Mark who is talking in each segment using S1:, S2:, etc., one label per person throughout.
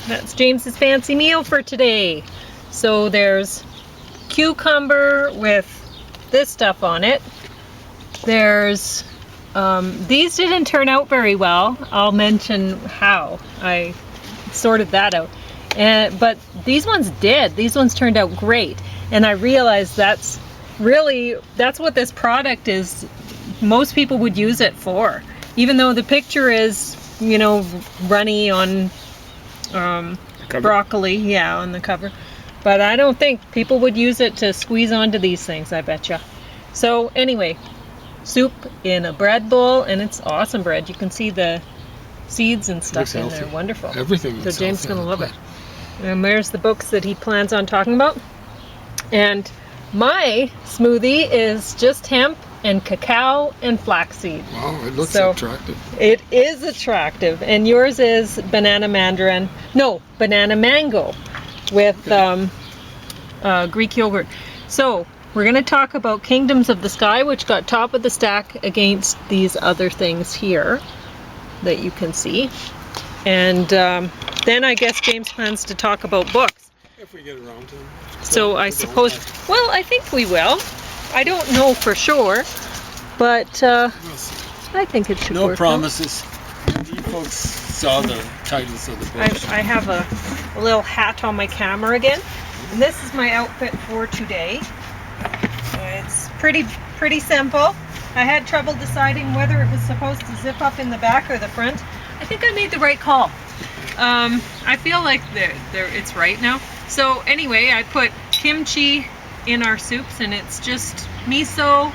S1: That's James's fancy meal for today. So there's cucumber with this stuff on it. There's these didn't turn out very well. I'll mention how I sorted that out. But these ones did. These ones turned out great. And I realized that's what this product is. Most people would use it for. Even though the picture is, you know, runny on broccoli, yeah, on the cover. But I don't think people would use it to squeeze onto these things, I betcha. So anyway, soup in a bread bowl, and it's awesome bread. You can see the seeds and stuff in there. Wonderful.
S2: Everything.
S1: So James is going to love it. And there's the books that he plans on talking about. And my smoothie is just hemp and cacao and flaxseed.
S2: Wow, it looks attractive.
S1: It is attractive. And yours is banana mango with Greek yogurt. So we're going to talk about Kingdoms of the Sky, which got top of the stack against these other things here that you can see. And then I guess James plans to talk about books.
S2: If we get around to them.
S1: So I suppose, well, I think we will. I don't know for sure, but I think it should work.
S2: No promises. You folks saw the titles of the books.
S1: I have a little hat on my camera again. And this is my outfit for today. It's pretty simple. I had trouble deciding whether it was supposed to zip up in the back or the front. I think I made the right call. I feel like it's right now. So anyway, I put kimchi in our soups, and it's just miso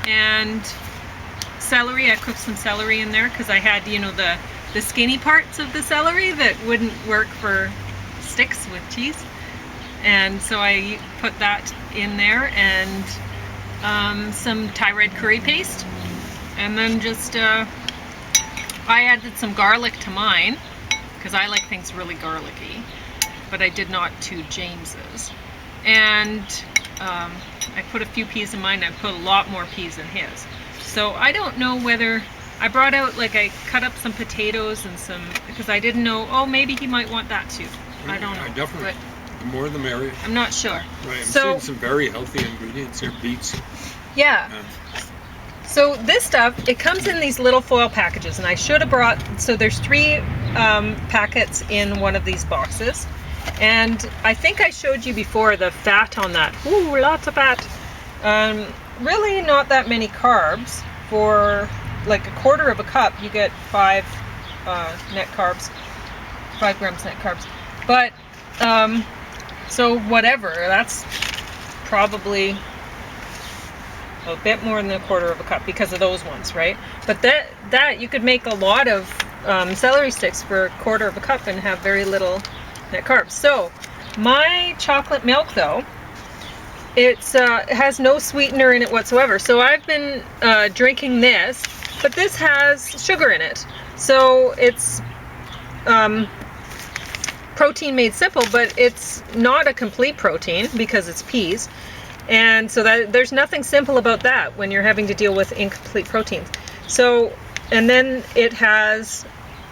S1: and celery. I cooked some celery in there because I had, you know, the skinny parts of the celery that wouldn't work for sticks with cheese. And so I put that in there, and some Thai red curry paste. And then just, I added some garlic to mine because I like things really garlicky, but I did not to James's. And I put a few peas in mine. I put a lot more peas in his. So I don't know whether I brought out, like, I cut up some potatoes and some, because I didn't know, oh, maybe he might want that too. I don't know.
S2: Definitely. But the more the merrier.
S1: I'm not sure.
S2: Right, I'm seeing some very healthy ingredients here. Beets.
S1: Yeah. So this stuff, it comes in these little foil packages, and I should have brought, so there's 3 packets in one of these boxes. And I think I showed you before the fat on that. Ooh, lots of fat. Really not that many carbs. For like a quarter of a cup, you get 5 net carbs, 5 grams net carbs. But, so whatever, that's probably a bit more than a quarter of a cup because of those ones, right? But that you could make a lot of celery sticks for a quarter of a cup and have very little net carbs. So my chocolate milk, though, it has no sweetener in it whatsoever. So I've been drinking this, but this has sugar in it. So it's protein made simple, but it's not a complete protein because it's peas. And so there's nothing simple about that when you're having to deal with incomplete proteins. So, and then it has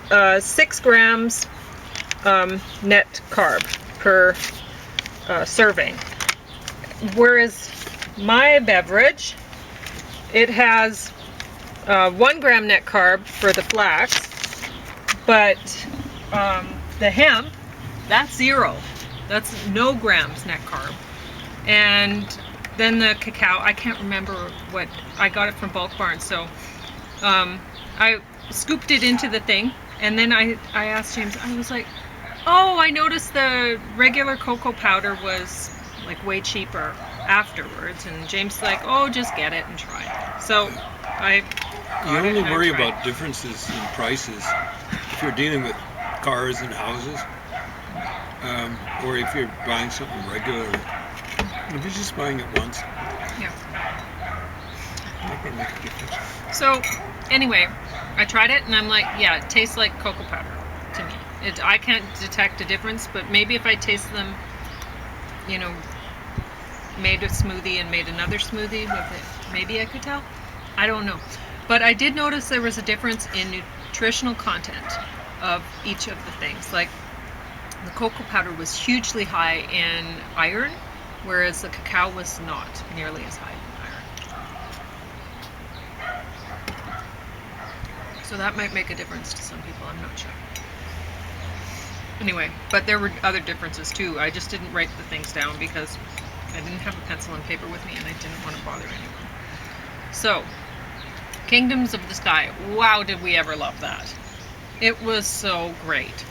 S1: 6 grams net carb per serving. Whereas my beverage, it has 1 gram net carb for the flax, but the hemp, that's 0. That's no grams net carb. And then the cacao, I can't remember what, I got it from Bulk Barn, so I scooped it into the thing, and then I asked James, I was like, oh, I noticed the regular cocoa powder was like way cheaper afterwards, and James like, oh, just get it and try it. So
S2: you only worry about differences in prices if you're dealing with cars and houses, or if you're buying something regular. If you're just buying it once,
S1: yeah,
S2: not gonna make a difference.
S1: So anyway, I tried it, and I'm like, yeah, it tastes like cocoa powder to me. I can't detect a difference, but maybe if I taste them, you know, made a smoothie and made another smoothie with it, maybe I could tell. I don't know. But I did notice there was a difference in nutritional content of each of the things. Like The cocoa powder was hugely high in iron, whereas the cacao was not nearly as high in iron. So that might make a difference to some people, I'm not sure. Anyway, but there were other differences too. I just didn't write the things down because I didn't have a pencil and paper with me and I didn't want to bother anyone. So, Kingdoms of the Sky. Wow, did we ever love that. It was so great.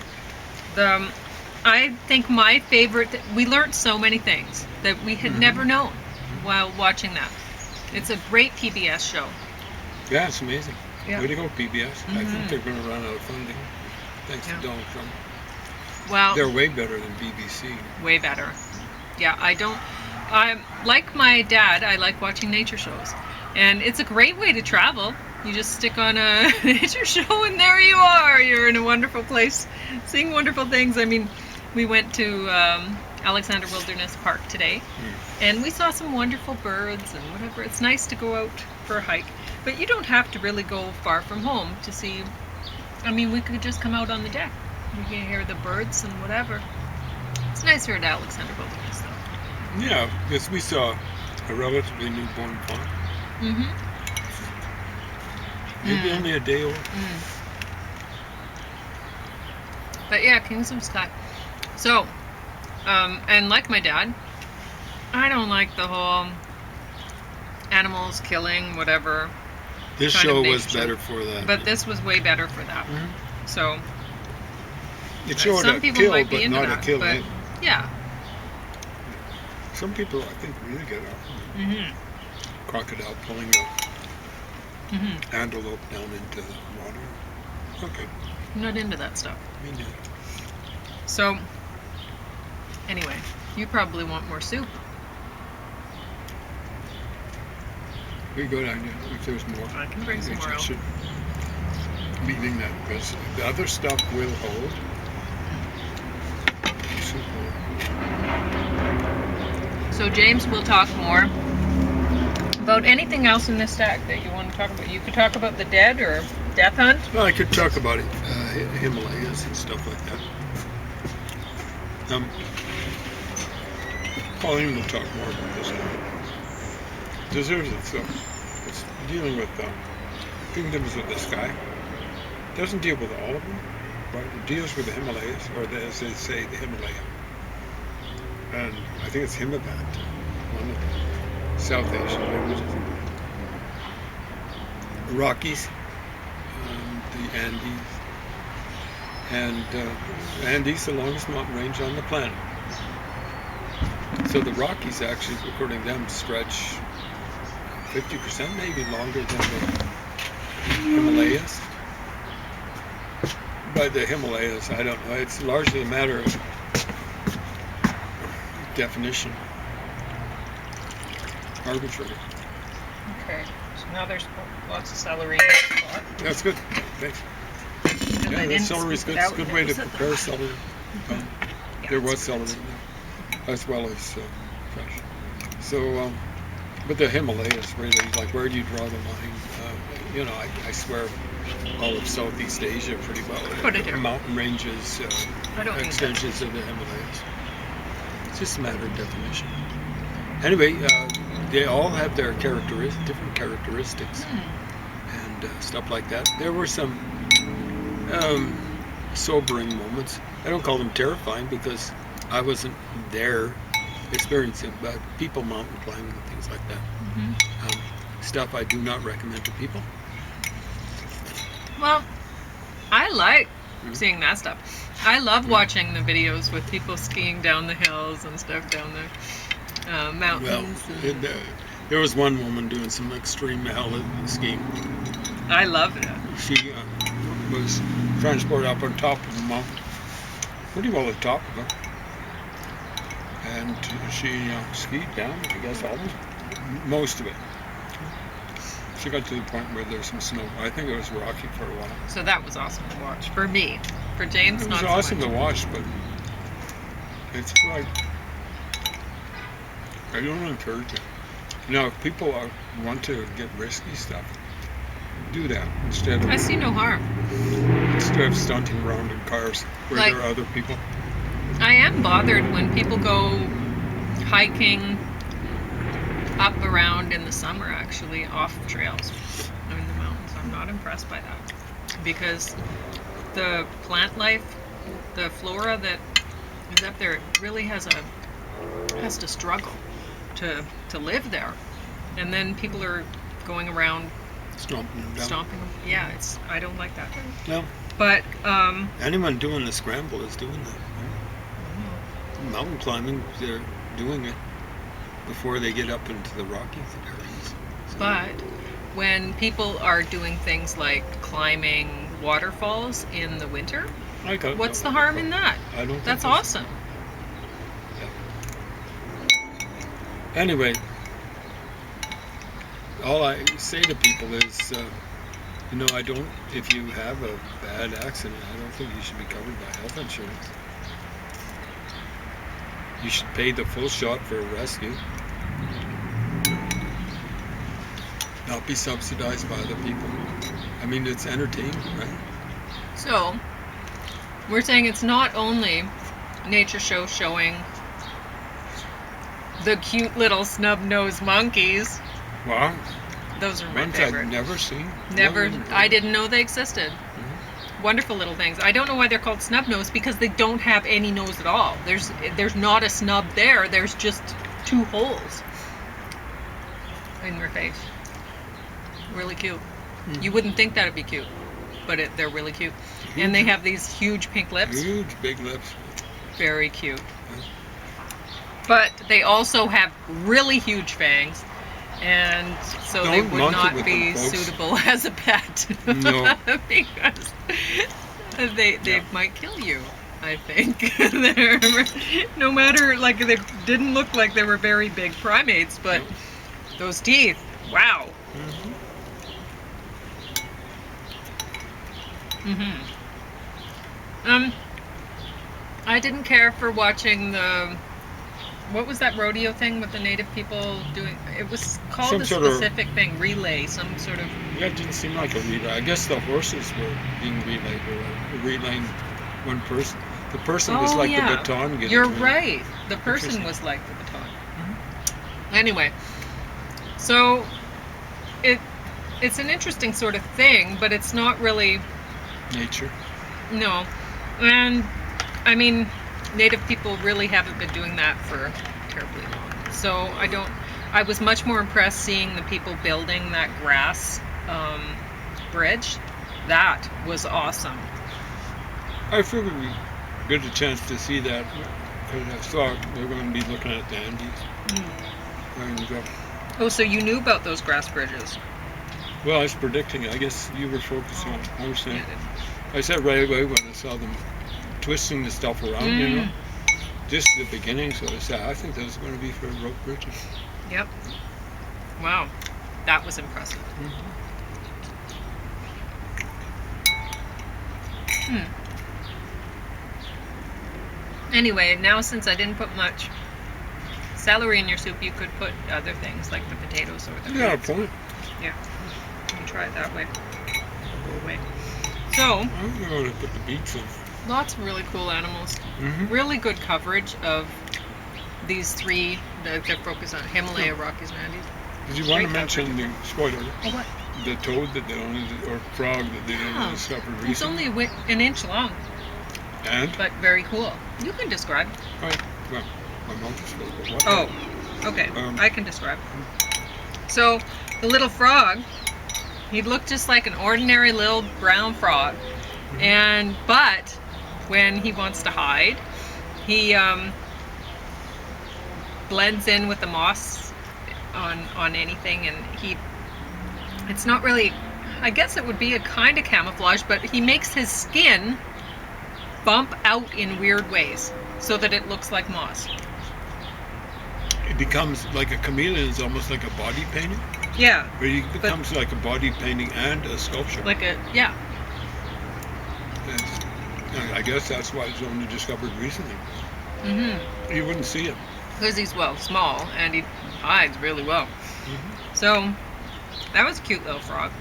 S1: I think my favorite, we learned so many things that we had never known while watching that. It's a great PBS show.
S2: Yeah, it's amazing.
S1: Yeah.
S2: Way to go, PBS. I think they're going to run out of funding thanks to Donald Trump.
S1: Well,
S2: they're way better than BBC.
S1: Way better. Yeah, I like my dad, I like watching nature shows. And it's a great way to travel. You just stick on a nature show and there you are. You're in a wonderful place, seeing wonderful things. I mean, we went to Alexander Wilderness Park today, and we saw some wonderful birds and whatever. It's nice to go out for a hike, but you don't have to really go far from home to see. I mean, we could just come out on the deck. We can hear the birds and whatever. It's nicer at Alexander Wilderness, though.
S2: Yeah, because we saw a relatively newborn fawn. Maybe only a day old.
S1: But yeah, Kings of Sky. So, and like my dad, I don't like the whole animals killing, whatever.
S2: This show was better for that.
S1: But this was way better for that. So,
S2: it showed
S1: some
S2: a
S1: people
S2: kill,
S1: might be
S2: but
S1: into
S2: not
S1: that,
S2: a killing.
S1: but yeah.
S2: Some people, I think, really get off. Crocodile pulling a antelope down into the water. Okay.
S1: I'm not into that stuff.
S2: Me neither.
S1: So, anyway, you probably want more soup.
S2: We go down here if there's more.
S1: I can bring some more out.
S2: Meaning that because the other stuff will hold. Soup will.
S1: So James will talk more about anything else in this stack that you want to talk about. You could talk about the dead or death hunt.
S2: Well, I could talk about it, Himalayas and stuff like that. Pauline will talk more about this now. Deserves it, so it's dealing with Kingdoms of the Sky. It doesn't deal with all of them, but it deals with the Himalayas, or as they say, the Himalaya. And I think it's Himabat, one of the South Asian languages. Rockies, the Andes, and Andes, the longest mountain range on the planet. So the Rockies actually, according to them, stretch 50% maybe longer than the Himalayas. But the Himalayas, I don't know. It's largely a matter of definition. Arbitrary.
S1: Okay, so now there's lots of celery in this pot.
S2: That's good. Thanks. Yeah, the celery's good. It's a good way to prepare celery. There was celery in there, as well as fresh. So, but the Himalayas really, like, where do you draw the line? I swear all of Southeast Asia pretty well.
S1: Put it here.
S2: Mountain ranges, extensions of the Himalayas. It's just a matter of definition. Anyway, they all have their different characteristics and stuff like that. There were some sobering moments. I don't call them terrifying because I wasn't there experiencing it, but people mountain climbing and things like that. Stuff I do not recommend to people.
S1: Well, I like seeing that stuff. I love watching the videos with people skiing down the hills and stuff down the mountains.
S2: Well, there was one woman doing some extreme skiing.
S1: I love it.
S2: She was transported up on top of a mountain, pretty well at the top of it, and she skied down, I guess, most of it. She got to the point where there's some snow. I think it was rocky for a while.
S1: So that was awesome to watch. For me. For James,
S2: it
S1: not
S2: was
S1: so
S2: awesome
S1: much.
S2: to watch, but it's like, I don't encourage it. Now, if people want to get risky stuff, do that instead of...
S1: I see no harm.
S2: Instead of stunting around in cars where there are other people.
S1: I am bothered when people go hiking up around in the summer, actually, off trails in the mountains. I'm not impressed by that because the plant life, the flora that is up there, really has to struggle to live there, and then people are going around
S2: Stomping them down.
S1: stomping them. Yeah, I don't like that.
S2: No.
S1: But
S2: Anyone doing the scramble is doing that. Right? Mountain climbing, they're doing it before they get up into the Rockies areas. So,
S1: but when people are doing things like climbing waterfalls in the winter, what's the harm in that?
S2: I don't think
S1: That's
S2: there's-
S1: awesome.
S2: Anyway, all I say to people is, I don't, if you have a bad accident, I don't think you should be covered by health insurance. You should pay the full shot for a rescue. Not be subsidized by other people. I mean, it's entertainment, right?
S1: So, we're saying it's not only nature show showing the cute little snub-nosed monkeys.
S2: Wow.
S1: Those are my
S2: Ones
S1: favorite.
S2: I've never seen.
S1: Never.
S2: No,
S1: I didn't know they existed. Wonderful little things. I don't know why they're called snub-nosed because they don't have any nose at all. There's not a snub there. There's just two holes in their face. Really cute. You wouldn't think that'd be cute, but they're really cute. And they have these huge pink lips.
S2: Huge big lips.
S1: Very cute. But they also have really huge fangs, and so they
S2: Don't
S1: would
S2: monkey
S1: not
S2: with
S1: be
S2: them, folks.
S1: suitable as a pet.
S2: No.
S1: Because they might kill you, I think. No matter, like, they didn't look like they were very big primates, but those teeth, wow. I didn't care for watching what was that rodeo thing with the native people doing? It was called
S2: Some
S1: a
S2: sort of-
S1: specific thing, relay, some sort of.
S2: Yeah, it didn't seem like a relay. I guess the horses were being relayed, or relaying one person. The person was like the baton getting
S1: You're
S2: to it.
S1: right. The person
S2: Interesting.
S1: was like the baton. Anyway, so it's an interesting sort of thing, but it's not really.
S2: Nature.
S1: No. And I mean, native people really haven't been doing that for terribly long. So I was much more impressed seeing the people building that grass bridge. That was awesome.
S2: I figured we get a chance to see that because I thought we were going to be looking at the Andes. And,
S1: Oh, so you knew about those grass bridges?
S2: well, I was predicting. I guess you were focusing on. I was saying.
S1: Yeah.
S2: I said right away when I saw them twisting the stuff around, just at the beginning. So I said, I think those are going to be for rope bridges.
S1: Yep. Wow. That was impressive. Anyway, now since I didn't put much celery in your soup, you could put other things like the potatoes or the
S2: Yeah,
S1: beets.
S2: point.
S1: Yeah. You can try it that way. Go away. So,
S2: I'm going to put the beets in.
S1: lots of really cool animals.
S2: Mm-hmm.
S1: Really good coverage of these three that they're focused on: Himalaya, Rockies, and Andes.
S2: Did you want to
S1: Great
S2: mention the spoiler?
S1: Oh, what?
S2: The toad that they only, or frog that they only discovered recently?
S1: It's only an inch long,
S2: And?
S1: but very cool. You can describe.
S2: Right. Well, my mouth is filled with water.
S1: Oh, okay.
S2: Um,
S1: I can describe. So, the little frog, he looked just like an ordinary little brown frog. But when he wants to hide, he blends in with the moss on anything, and it's not really, I guess it would be a kind of camouflage, but he makes his skin bump out in weird ways so that it looks like moss.
S2: It becomes like a chameleon, is almost like a body painting.
S1: Yeah,
S2: But he becomes like a body painting and a sculpture.
S1: yeah.
S2: And I guess that's why it's only discovered recently.
S1: Mm-hmm.
S2: You wouldn't see it.
S1: Because he's, small, and he hides really well. So, that was a cute little frog.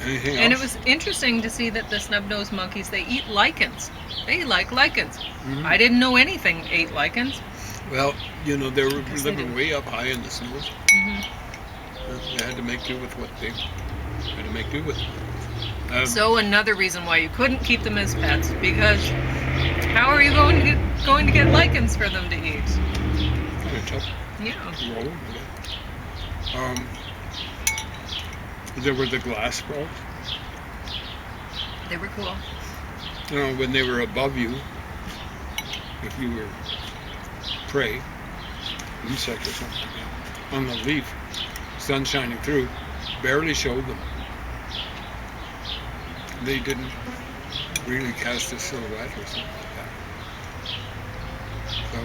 S2: Anything else?
S1: And it was interesting to see that the snub-nosed monkeys, they eat lichens. They like lichens.
S2: Mhm.
S1: I didn't know anything ate lichens.
S2: Well, you know, they were
S1: Guess they
S2: living
S1: do.
S2: way up high in the snows.
S1: Hmm.
S2: They had to make do with what they had to make do with.
S1: So another reason why you couldn't keep them as pets, because how are you going to get lichens for them to eat?
S2: Kind of tough
S1: Yeah.
S2: role. There were the glass frogs.
S1: They were cool.
S2: You know, when they were above you, if you were prey, insect or something like that, on the leaf, sun shining through, barely showed them. They didn't really cast a silhouette or something like that. So,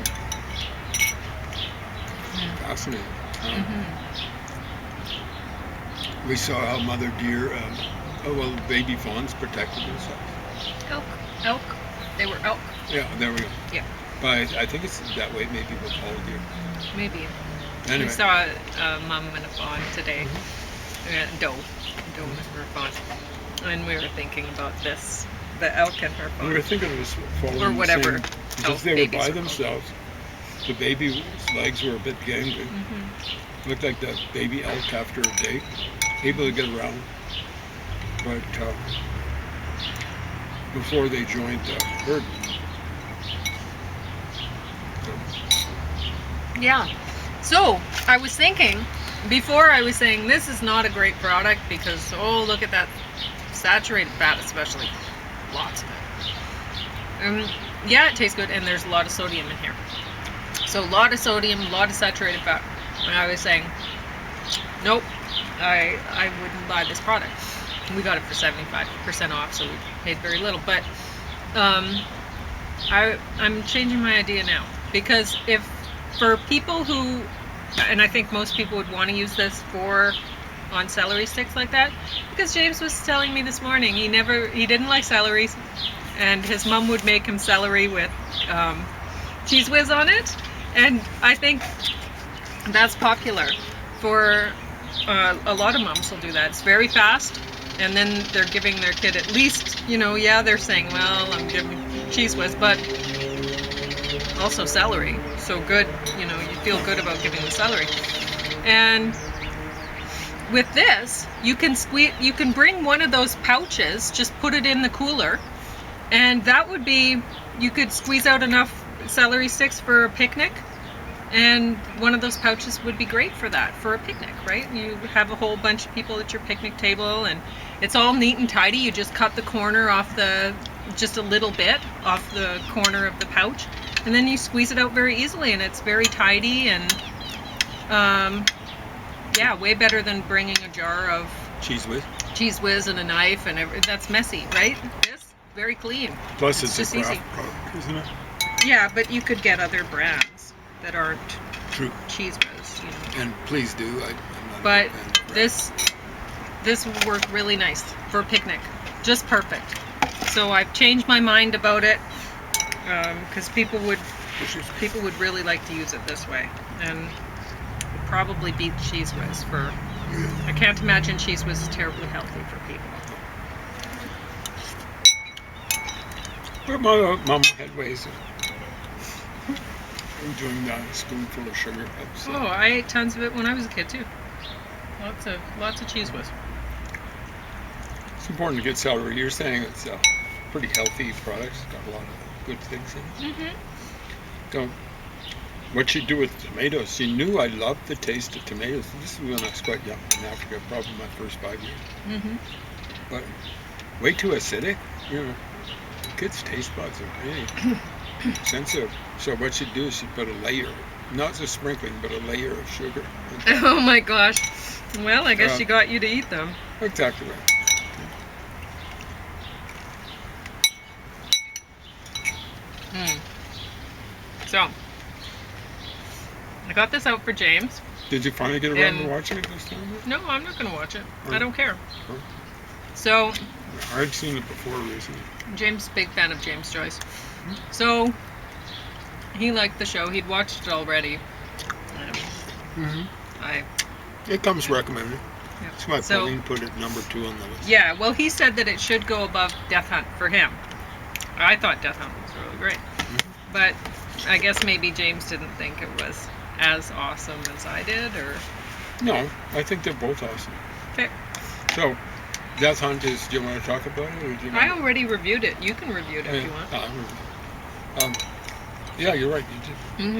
S2: fascinating. We saw how mother deer, baby fawns protected themselves.
S1: Elk. They were elk.
S2: Yeah, there we go.
S1: Yeah.
S2: But I think it's that way maybe with all deer.
S1: Maybe.
S2: Anyway.
S1: We saw a mum and a fawn today. Doe and her fawn. And we were thinking about this, the elk and her fawn.
S2: We were thinking it was following
S1: Or whatever
S2: the same, because
S1: elk
S2: they were
S1: babies
S2: by
S1: are called.
S2: themselves. The baby's legs were a bit gangly. Looked like the baby elk after a day, able to get around. But before they joined the herd.
S1: Yeah. So I was thinking, before I was saying this is not a great product because, oh, look at that saturated fat, especially. Lots of it. Yeah, it tastes good, and there's a lot of sodium in here. So a lot of sodium, a lot of saturated fat. And I was saying, nope, I wouldn't buy this product. We got it for 75% off, so we paid very little. But I'm changing my idea now, because if for people who, and I think most people would want to use this on celery sticks like that, because James was telling me this morning he didn't like celery, and his mom would make him celery with cheese whiz on it, and I think that's popular for a lot of moms will do that. It's very fast, and then they're giving their kid at least, they're saying, well, I'm giving cheese whiz, but also celery. So good, you feel good about giving them celery. And with this, you can bring one of those pouches, just put it in the cooler, and that would be, you could squeeze out enough celery sticks for a picnic, and one of those pouches would be great for that, for a picnic, right? You have a whole bunch of people at your picnic table, and it's all neat and tidy. You just cut the corner off just a little bit off the corner of the pouch, and then you squeeze it out very easily, and it's very tidy, and yeah, way better than bringing a jar of cheese whiz and a knife, and that's messy, right? This, very clean.
S2: Plus it's
S1: just
S2: a craft
S1: easy.
S2: product, isn't it?
S1: Yeah, but you could get other brands that aren't
S2: True.
S1: cheese whiz,
S2: And please do. I'm not
S1: But
S2: a fan of
S1: this would work really nice for a picnic, just perfect. So I've changed my mind about it, because people would really like to use it this way, and would probably beat cheese whiz for. I can't imagine cheese whiz is terribly healthy for people.
S2: But my mom had ways of doing that, a spoonful of sugar helps.
S1: Oh, I ate tons of it when I was a kid too. Lots of cheese whiz.
S2: It's important to get celery. You're saying it's a pretty healthy product. It's got a lot of good things in it. So, what you do with tomatoes? You knew I loved the taste of tomatoes. This is when I was quite young in Africa, probably my first 5 years. But way too acidic. Kids' taste buds are really sensitive. So what you do is you put a layer, not just sprinkling, but a layer of sugar.
S1: Oh my gosh. Well, I guess she got you to eat them.
S2: Exactly right.
S1: So, I got this out for James.
S2: Did you finally get around to watching it this time?
S1: No, I'm not going to watch it. I don't care.
S2: Oh.
S1: So,
S2: I'd seen it before recently.
S1: James is a big fan of James Joyce. So, he liked the show. He'd watched it already.
S2: It comes recommended.
S1: Yeah.
S2: That's why
S1: So-
S2: Pauline put it number 2 on the list.
S1: Yeah, well, he said that it should go above Death Hunt for him. I thought Death Hunt was really great. But I guess maybe James didn't think it was as awesome as I did, or...
S2: No, I think they're both awesome.
S1: Okay.
S2: So, Death Hunt is, do you want to talk about it? Or do you
S1: I
S2: want
S1: already reviewed it. You can review it if you want.
S2: Yeah, you're right. You did.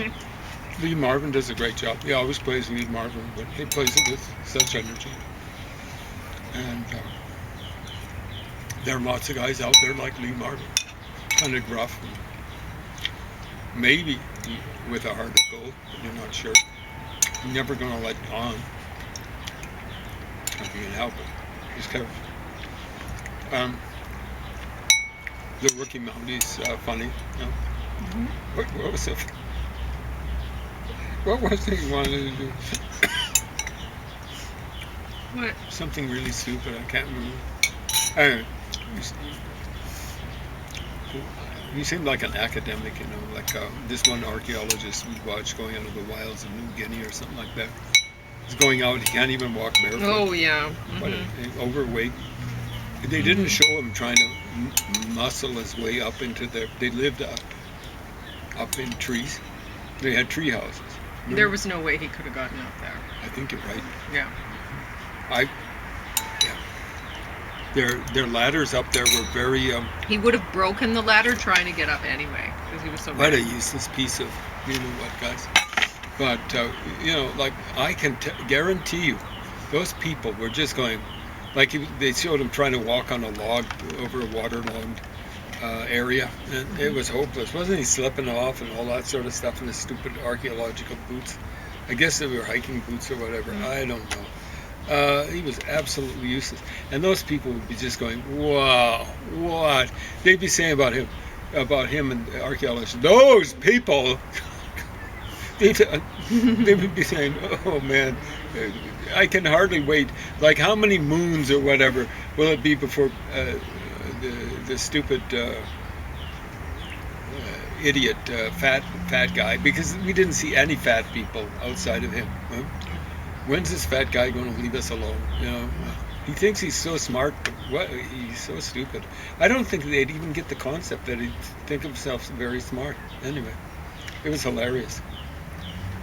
S1: Mm-hmm.
S2: Lee Marvin does a great job. He always plays Lee Marvin, but he plays it with such energy. And there are lots of guys out there like Lee Marvin, kind of gruff, and maybe with a heart of gold, but you're not sure. You're never going to let on. If you can help it. Just careful. The rookie Mounties, funny. You know? What was it? What was it he wanted to do?
S1: What?
S2: Something really stupid. I can't remember. Anyway, he seemed like an academic, you know, like this one archaeologist we watched going out of the wilds of New Guinea or something like that. He's going out. He can't even walk barefoot.
S1: Oh, yeah.
S2: What overweight. They didn't show him trying to muscle his way up into their. They lived up in trees. They had tree houses.
S1: There was no way he could have gotten up there.
S2: I think you're right.
S1: Yeah.
S2: Their ladders up there were very.
S1: He would have broken the ladder trying to get up anyway, because he was so
S2: What a
S1: big.
S2: useless piece of you know what, guys. But you know, like I can guarantee you, those people were just going. Like they showed him trying to walk on a log over a waterlogged area, and it was hopeless. Wasn't he slipping off and all that sort of stuff in his stupid archaeological boots? I guess they were hiking boots or whatever. I don't know. He was absolutely useless. And those people would be just going, wow, what? They'd be saying about him and archaeologists, those people, they would be saying, oh man, I can hardly wait. Like how many moons or whatever will it be before the stupid idiot fat guy, because we didn't see any fat people outside of him. Huh? When's this fat guy going to leave us alone? You know, he thinks he's so smart, but what? He's so stupid. I don't think they'd even get the concept that he'd think of himself very smart. Anyway, it was hilarious.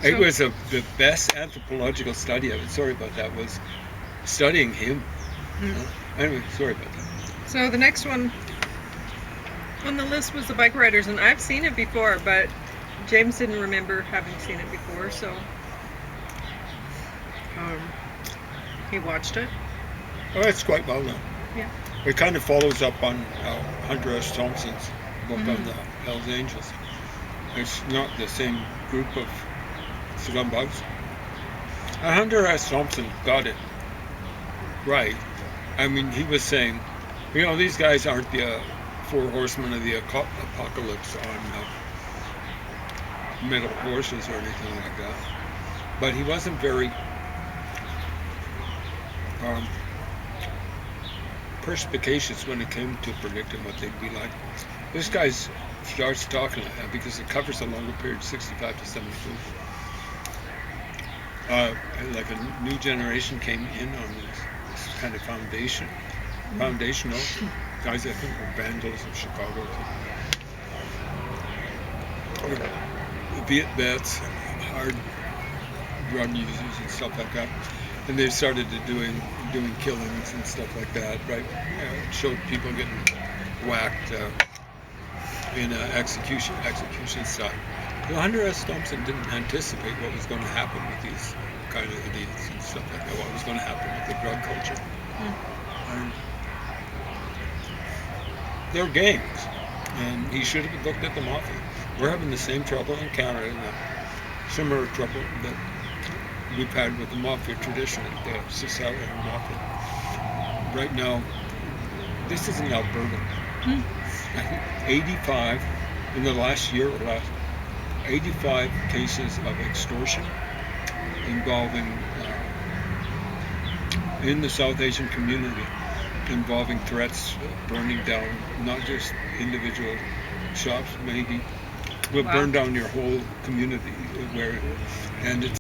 S2: It was the best anthropological study of it. Sorry about that. Was studying him. Anyway, sorry about that.
S1: So the next one on the list was the bike riders, and I've seen it before, but James didn't remember having seen it before, so he watched it.
S2: Oh, it's quite well done.
S1: Yeah.
S2: It kind of follows up on Hunter S. Thompson's book on the Hells Angels. It's not the same group of scumbags. Hunter S. Thompson got it right. I mean, he was saying, you know, these guys aren't the four horsemen of the apocalypse on metal horses or anything like that. But he wasn't very perspicacious when it came to predicting what they'd be like. This guy starts talking like that because it covers a longer period, 65 to 72. Like a new generation came in on this kind of foundational guys. I think were vandals in Chicago. Viet vets, hard drug users and stuff like that, and they started doing killings and stuff like that. Right, showed people getting whacked in execution style. Hunter S. Thompson didn't anticipate what was going to happen with these kind of idiots and stuff like that. What was going to happen with the drug culture? They're gangs, and he should have looked at the mafia. We're having the same trouble in Canada, similar trouble that we've had with the mafia tradition, the Sicilian mafia. Right now, this is in Alberta. 85 in the last year or last. 85 cases of extortion involving in the South Asian community, involving threats, burning down not just individual shops, maybe will burn down your whole community, and it's